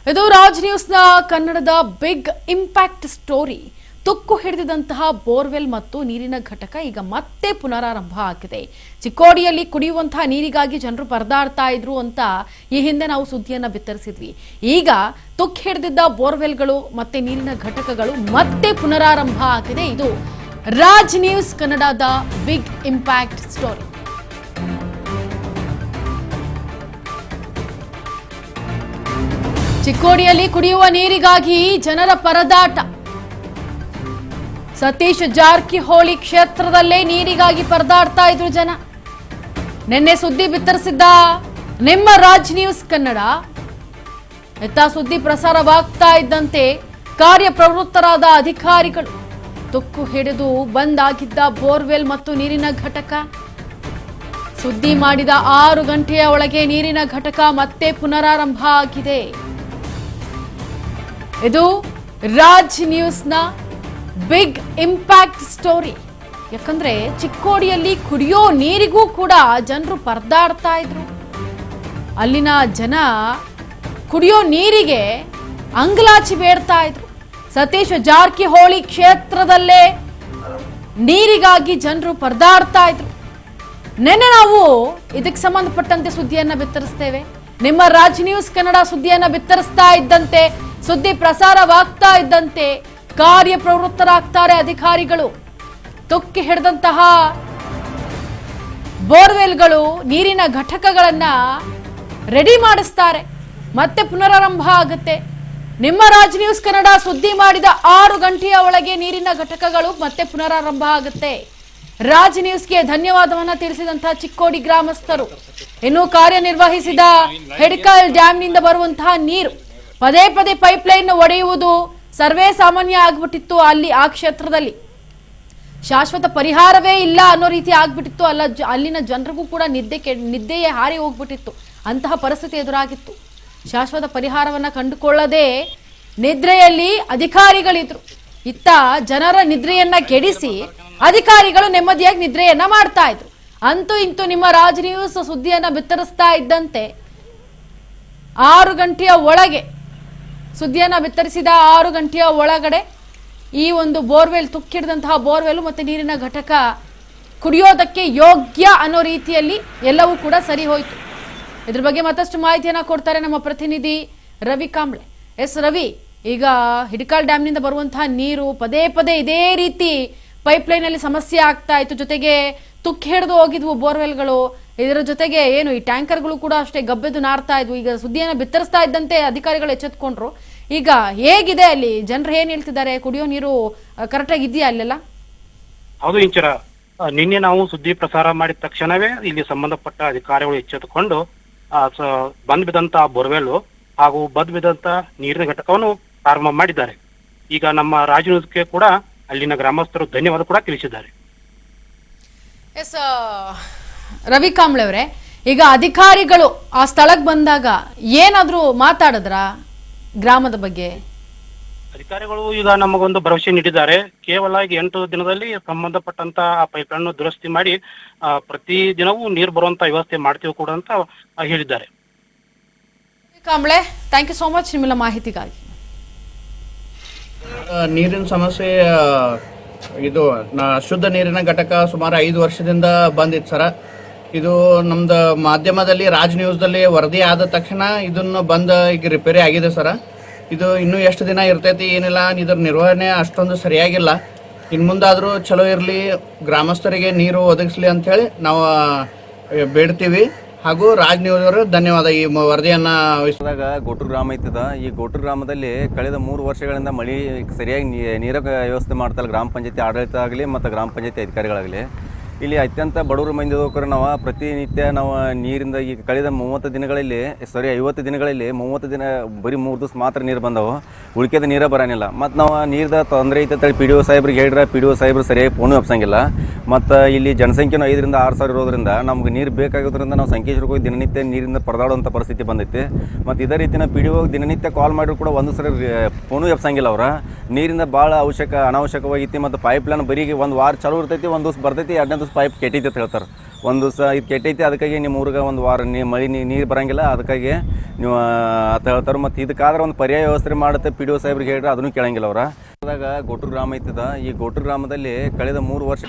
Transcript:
ಇದು ರಾಜ್ ನ್ಯೂಸ್ನ ಕನ್ನಡದ big impact story. ತುಕ್ಕು ಹಿಡಿದಿದ್ದಂತಹ ಬೋರ್ವೆಲ್ ಮತ್ತು ನೀರಿನ ಘಟಕ ಈಗ ಮತ್ತೆ ಪುನರಾರಂಭ ಆಗಿದೆ. ಚಿಕ್ಕೋಡಿಯಲ್ಲಿ ಕುಡಿಯುವಂತಹ ನೀರಿಗಾಗಿ ಜನರು ಪರದಾಡ್ತಾ ಇದ್ರು ಅಂತ ಈ ಹಿಂದೆ ನಾವು ಸುದ್ದಿಯನ್ನ ಬಿತ್ತರಿಸಿದ್ವಿ. ಈಗ ತುಕ್ಕು ಹಿಡಿದಿದ್ದ ಬೋರ್ವೆಲ್ಗಳು ಮತ್ತೆ ನೀರಿನ ಘಟಕಗಳು ಮತ್ತೆ ಪುನರಾರಂಭ ಆಗಿದೆ. ಇದು ರಾಜ್ ನ್ಯೂಸ್ ಕನ್ನಡದ ಬಿಗ್ ಇಂಪ್ಯಾಕ್ಟ್ ಸ್ಟೋರಿ. ಚಿಕ್ಕೋಡಿಯಲ್ಲಿ ಕುಡಿಯುವ ನೀರಿಗಾಗಿ ಜನರ ಪರದಾಟ. ಸತೀಶ್ ಜಾರಕಿಹೊಳಿ ಕ್ಷೇತ್ರದಲ್ಲೇ ನೀರಿಗಾಗಿ ಪರದಾಡ್ತಾ ಇದ್ರು ಜನ. ನಿನ್ನೆ ಸುದ್ದಿ ಬಿತ್ತರಿಸಿದ್ದ ನಿಮ್ಮ ರಾಜ್ ನ್ಯೂಸ್ ಕನ್ನಡ ಎತ್ತ ಸುದ್ದಿ ಪ್ರಸಾರವಾಗ್ತಾ ಇದ್ದಂತೆ ಕಾರ್ಯಪ್ರವೃತ್ತರಾದ ಅಧಿಕಾರಿಗಳು ತುಕ್ಕು ಹಿಡಿದು ಬಂದಾಗಿದ್ದ ಬೋರ್ವೆಲ್ ಮತ್ತು ನೀರಿನ ಘಟಕ ಸುದ್ದಿ ಮಾಡಿದ 6 ಗಂಟೆಯ ಒಳಗೆ ನೀರಿನ ಘಟಕ ಮತ್ತೆ ಪುನರಾರಂಭ ಆಗಿದೆ. ಇದು ರಾಜ್ ನ್ಯೂಸ್ನ ಬಿಗ್ ಇಂಪ್ಯಾಕ್ಟ್ ಸ್ಟೋರಿ. ಯಾಕಂದ್ರೆ ಚಿಕ್ಕೋಡಿಯಲ್ಲಿ ಕುಡಿಯೋ ನೀರಿಗೂ ಕೂಡ ಜನರು ಪರದಾಡ್ತಾ ಇದ್ರು. ಅಲ್ಲಿನ ಜನ ಕುಡಿಯೋ ನೀರಿಗೆ ಅಂಗಲಾಚಿ ಬೇಡ್ತಾ ಇದ್ರು. ಸತೀಶ್ ಜಾರಕಿಹೊಳಿ ಕ್ಷೇತ್ರದಲ್ಲೇ ನೀರಿಗಾಗಿ ಜನರು ಪರದಾಡ್ತಾ ಇದ್ರು. ನಿನ್ನೆ ನಾವು ಇದಕ್ಕೆ ಸಂಬಂಧಪಟ್ಟಂತೆ ಸುದ್ದಿಯನ್ನ ಬಿತ್ತರಿಸ್ತೇವೆ. ನಿಮ್ಮ ರಾಜ್ ನ್ಯೂಸ್ ಕನ್ನಡ ಸುದ್ದಿಯನ್ನ ಬಿತ್ತರಿಸ್ತಾ ಇದ್ದಂತೆ, ಸುದ್ದಿ ಪ್ರಸಾರವಾಗ್ತಾ ಇದ್ದಂತೆ ಕಾರ್ಯಪ್ರವೃತ್ತರಾಗ್ತಾರೆ ಅಧಿಕಾರಿಗಳು. ತುಕ್ಕಿ ಹಿಡಿದಂತಹ ಬೋರ್ವೆಲ್ಗಳು, ನೀರಿನ ಘಟಕಗಳನ್ನ ರೆಡಿ ಮಾಡಿಸ್ತಾರೆ. ಮತ್ತೆ ಪುನರಾರಂಭ ಆಗುತ್ತೆ. ನಿಮ್ಮ ರಾಜ್ ನ್ಯೂಸ್ ಕನ್ನಡ ಸುದ್ದಿ ಮಾಡಿದ 6 ಗಂಟೆಯ ಒಳಗೆ ನೀರಿನ ಘಟಕಗಳು ಮತ್ತೆ ಪುನರಾರಂಭ ಆಗುತ್ತೆ. ರಾಜ್ ನ್ಯೂಸ್ಗೆ ಧನ್ಯವಾದವನ್ನ ತಿಳಿಸಿದಂತಹ ಚಿಕ್ಕೋಡಿ ಗ್ರಾಮಸ್ಥರು. ಇನ್ನು ಕಾರ್ಯನಿರ್ವಹಿಸಿದ ಹಿಡಕಲ್ ಡ್ಯಾಂನಿಂದ ಬರುವಂತಹ ನೀರು ಪದೇ ಪದೇ ಪೈಪ್ಲೈನ್ ಒಡೆಯುವುದು ಸರ್ವೇ ಸಾಮಾನ್ಯ ಆಗ್ಬಿಟ್ಟಿತ್ತು. ಅಲ್ಲಿ ಆ ಕ್ಷೇತ್ರದಲ್ಲಿ ಶಾಶ್ವತ ಪರಿಹಾರವೇ ಇಲ್ಲ ಅನ್ನೋ ರೀತಿ ಆಗ್ಬಿಟ್ಟಿತ್ತು. ಅಲ್ಲಿನ ಜನರಿಗೂ ಕೂಡ ನಿದ್ದೆಯೇ ಹಾರಿ ಹೋಗ್ಬಿಟ್ಟಿತ್ತು. ಅಂತಹ ಪರಿಸ್ಥಿತಿ ಎದುರಾಗಿತ್ತು. ಶಾಶ್ವತ ಪರಿಹಾರವನ್ನ ಕಂಡುಕೊಳ್ಳದೆ ನಿದ್ರೆಯಲ್ಲಿ ಅಧಿಕಾರಿಗಳಿದ್ರು. ಇತ್ತ ಜನರ ನಿದ್ರೆಯನ್ನ ಕೆಡಿಸಿ ಅಧಿಕಾರಿಗಳು ನೆಮ್ಮದಿಯಾಗಿ ನಿದ್ರೆಯನ್ನ ಮಾಡ್ತಾ ಇದ್ರು. ಅಂತೂ ಇಂತೂ ನಿಮ್ಮ ರಾಜ್ ನ್ಯೂಸ್ ಸುದ್ದಿಯನ್ನ ಬಿತ್ತರಿಸ್ತಾ ಇದ್ದಂತೆ 6 ಗಂಟೆಯ ಒಳಗೆ ಸುದ್ದಿಯನ್ನ ಬಿತ್ತರಿಸಿದ 6 ಗಂಟೆಯ ಒಳಗಡೆ ಈ ಒಂದು ಬೋರ್ವೆಲ್, ತುಕ್ಕಿಡಿದಂತಹ ಬೋರ್ವೆಲ್ ಮತ್ತು ನೀರಿನ ಘಟಕ ಕುಡಿಯೋದಕ್ಕೆ ಯೋಗ್ಯ ಅನ್ನೋ ರೀತಿಯಲ್ಲಿ ಎಲ್ಲವೂ ಕೂಡ ಸರಿ ಹೋಯಿತು. ಇದ್ರ ಬಗ್ಗೆ ಮತ್ತಷ್ಟು ಮಾಹಿತಿಯನ್ನ ಕೊಡ್ತಾರೆ ನಮ್ಮ ಪ್ರತಿನಿಧಿ ರವಿ ಕಾಂಬ್ಳೆ. ಎಸ್ ರವಿ, ಈಗ ಹಿಡಕಲ್ ಡ್ಯಾಂನಿಂದ ಬರುವಂತಹ ನೀರು ಪದೇ ಪದೇ ಇದೇ ರೀತಿ ಪೈಪ್ಲೈನ್ ಅಲ್ಲಿ ಸಮಸ್ಯೆ ಆಗ್ತಾ ಇತ್ತು. ಜೊತೆಗೆ ತುಕ್ಕಿ ಹಿಡಿದು ಹೋಗಿದ್ವು ಬೋರ್ವೆಲ್ಗಳು. ಇದರ ಜೊತೆಗೆ ಏನು ಈ ಟ್ಯಾಂಕರ್ಗಳು ಕೂಡ ಅಷ್ಟೇ ಗಬ್ಬೆದು ನಾರ್ತಾ ಇದ್ವು. ಈಗ ಸುದ್ದಿಯನ್ನು ಬಿತ್ತರಿಸ್ತಾ ಇದ್ದಂತೆ ಅಧಿಕಾರಿಗಳು ಎಚ್ಚೆತ್ಕೊಂಡ್ರು. ಈಗ ಹೇಗಿದೆ ಅಲ್ಲಿ ಜನರು ಏನ್ ಹೇಳ್ತಿದ್ದಾರೆ? ಕುಡಿಯೋ ನೀರು ಕರೆಕ್ಟಾಗಿ ಇದೆಯಾ ಅಲ್ಲೆಲ್ಲ? ಹೌದು ಇಂಚರ, ನಿನ್ನೆ ನಾವು ಸುದ್ದಿ ಪ್ರಸಾರ ಮಾಡಿದ ತಕ್ಷಣವೇ ಇಲ್ಲಿ ಸಂಬಂಧಪಟ್ಟ ಅಧಿಕಾರಿಗಳು ಎಚ್ಚೆತ್ತುಕೊಂಡು ಬಂದ್ ಬಿದ್ದಂತ ಬೋರ್ವೆಲ್ ಹಾಗೂ ಬಂದ್ ಬಿದ್ದಂತ ನೀರಿನ ಘಟಕವನ್ನು ಪ್ರಾರಂಭ ಮಾಡಿದ್ದಾರೆ. ಈಗ ನಮ್ಮ ರಾಜ್ ನ್ಯೂಸ್ಗೆ ಕೂಡ ಅಲ್ಲಿನ ಗ್ರಾಮಸ್ಥರು ಧನ್ಯವಾದ ಕೂಡ ತಿಳಿಸಿದ್ದಾರೆ. ಎಸ್ ರವಿ ಕಾಂಬ್ಳೆ ಅವರೇ, ಈಗ ಅಧಿಕಾರಿಗಳು ಆ ಸ್ಥಳಕ್ಕೆ ಬಂದಾಗ ಏನಾದ್ರೂ ಮಾತಾಡಿದ್ರ ಗ್ರಾಮದ ಬಗ್ಗೆ? ಅಧಿಕಾರಿಗಳು ಈಗ ನಮಗೊಂದು ಭರವಸೆ ನೀಡಿದ್ದಾರೆ. ಕೇವಲ 8 ದಿನದಲ್ಲಿ ಸಂಬಂಧಪಟ್ಟಂತ ಆ ಪೈಪ್ಲೈನ್ ದುರಸ್ತಿ ಮಾಡಿ ಪ್ರತಿ ದಿನವೂ ನೀರು ಬರುವಂತ ವ್ಯವಸ್ಥೆ ಮಾಡ್ತೀವಿ ಕೂಡ ಅಂತ ಹೇಳಿದ್ದಾರೆ. Kamble, thank you so much ನಿಮ್ಮೆಲ್ಲ ಮಾಹಿತಿಗಾಗಿ. ನೀರಿನ ಸಮಸ್ಯೆ ಇದು ಶುದ್ಧ ನೀರಿನ ಘಟಕ ಸುಮಾರು 5 ವರ್ಷದಿಂದ ಬಂದಿತ್ತು ಸರ. ಇದು ನಮ್ದು ಮಾಧ್ಯಮದಲ್ಲಿ ರಾಜ್ ನ್ಯೂಸ್ದಲ್ಲಿ ವರದಿ ಆದ ತಕ್ಷಣ ಇದನ್ನು ಬಂದು ಈಗ ರಿಪೇರಿ ಆಗಿದೆ ಸರ. ಇದು ಇನ್ನೂ ಎಷ್ಟು ದಿನ ಇರ್ತೈತಿ ಏನಿಲ್ಲ, ಇದರ ನಿರ್ವಹಣೆ ಅಷ್ಟೊಂದು ಸರಿಯಾಗಿಲ್ಲ. ಇನ್ನು ಮುಂದಾದರೂ ಚಲೋ ಇರಲಿ, ಗ್ರಾಮಸ್ಥರಿಗೆ ನೀರು ಒದಗಿಸ್ಲಿ ಅಂಥೇಳಿ ನಾವು ಬೇಡ್ತೀವಿ. ಹಾಗೂ ರಾಜ್ ನ್ಯೂಸ್ ಅವರು ಧನ್ಯವಾದ ಈ ವರದಿಯನ್ನು ವಹಿಸಿದಾಗ. ಗೋಟೂರು ಗ್ರಾಮ ಐತದ. ಈ ಗೋಟೂರು ಗ್ರಾಮದಲ್ಲಿ ಕಳೆದ 3 ವರ್ಷಗಳಿಂದ ಮಳೆ ಸರಿಯಾಗಿ ನೀರ ವ್ಯವಸ್ಥೆ ಮಾಡ್ತಾರೆ ಗ್ರಾಮ ಪಂಚಾಯತಿ ಆಡಳಿತ ಆಗಲಿ ಮತ್ತು ಗ್ರಾಮ ಪಂಚಾಯತಿ ಅಧಿಕಾರಿಗಳಾಗಲಿ. ಇಲ್ಲಿ ಅತ್ಯಂತ ಬಡವರು ಮಂದಿದೋಕರು ನಾವು ಪ್ರತಿನಿತ್ಯ ನಾವು ನೀರಿಂದ ಈಗ ಕಳೆದ 50 ದಿನಗಳಲ್ಲಿ 50 ದಿನಗಳಲ್ಲಿ 30 ದಿನ ಬರೀ 3 ದಿವಸ ಮಾತ್ರ ನೀರು ಬಂದವು. ಉಳಿಕೆದ ನೀರೇ ಬರೋನಿಲ್ಲ. ಮತ್ತು ನಾವು ನೀರದ ತೊಂದರೆ ಐತೆ ಪಿ ಡಿ ಒ ಸಾಹೇಬ್ರಿಗೆ ಹೇಳಿದ್ರೆ ಪಿ ಡಿ ಒ ಸಾಹೇಬ್ರು ಸರಿಯಾಗಿ ಫೋನು ಎಬ್ಸಂಗಿಲ್ಲ. ಮತ್ತು ಇಲ್ಲಿ ಜನಸಂಖ್ಯೆನೂ 5,000 6 ಸಾವಿರ ಇರೋದ್ರಿಂದ ನಮ್ಗೆ ನೀರು ಬೇಕಾಗೋದ್ರಿಂದ ನಾವು ಸಂಕೇಶ್ವರಕ್ಕೆ ಹೋಗಿ ದಿನನಿತ್ಯ ನೀರಿಂದ ಪರದಾಡುವಂಥ ಪರಿಸ್ಥಿತಿ ಬಂದೈತಿ. ಮತ್ತು ಇದೇ ರೀತಿನ ಪಿ ಡಿ ಒ ದಿನನಿತ್ಯ ಕಾಲ್ ಮಾಡಿದ್ರು ಕೂಡ ಒಂದು ಸರಿ ಫೋನು ಎಬ್ಸಂಗಿಲ್ಲ ಅವ್ರ. ನೀರಿಂದ ಭಾಳ ಅನಾವಶ್ಯಕವಾಗೈತಿ. ಮತ್ತು ಪೈಪ್ ಲೈನ್ ಬರೀ ಒಂದು ವಾರ ಚಾಲೂ ಇರ್ತೈತಿ, ಒಂದು ದಿವಸ ಬರ್ತೈತಿ, 2ನೇ ದಿವಸ ಪೈಪ್ ಕೆಟ್ಟೈತಿ ಅಂತ ಹೇಳ್ತಾರೆ. ಒಂದು ದಿವಸ ಇದು ಕೆಟ್ಟೈತಿ, ಅದಕ್ಕಾಗಿ ನಿಮ್ಮ ಊರಿಗೆ ಒಂದು ವಾರ ನೀರು ಬರೋಂಗಿಲ್ಲ, ಅದಕ್ಕಾಗಿ ನೀವು ಅಂತ ಹೇಳ್ತಾರೆ. ಮತ್ತು ಇದಕ್ಕಾದ್ರೆ ಒಂದು ಪರ್ಯಾಯ ವ್ಯವಸ್ಥೆ ಮಾಡುತ್ತೆ ಪಿ ಡಿ ಒ ಸಾಹೇಬ್ರಿಗೆ ಹೇಳಿದ್ರೆ ಅದನ್ನು ಕೇಳಂಗಿಲ್ಲ ಅವ್ರ. ಅದಾಗ ಗೋಟೂರು ಗ್ರಾಮ ಐತದ. ಈ ಗೋಟೂರು ಗ್ರಾಮದಲ್ಲಿ ಕಳೆದ 3 ವರ್ಷ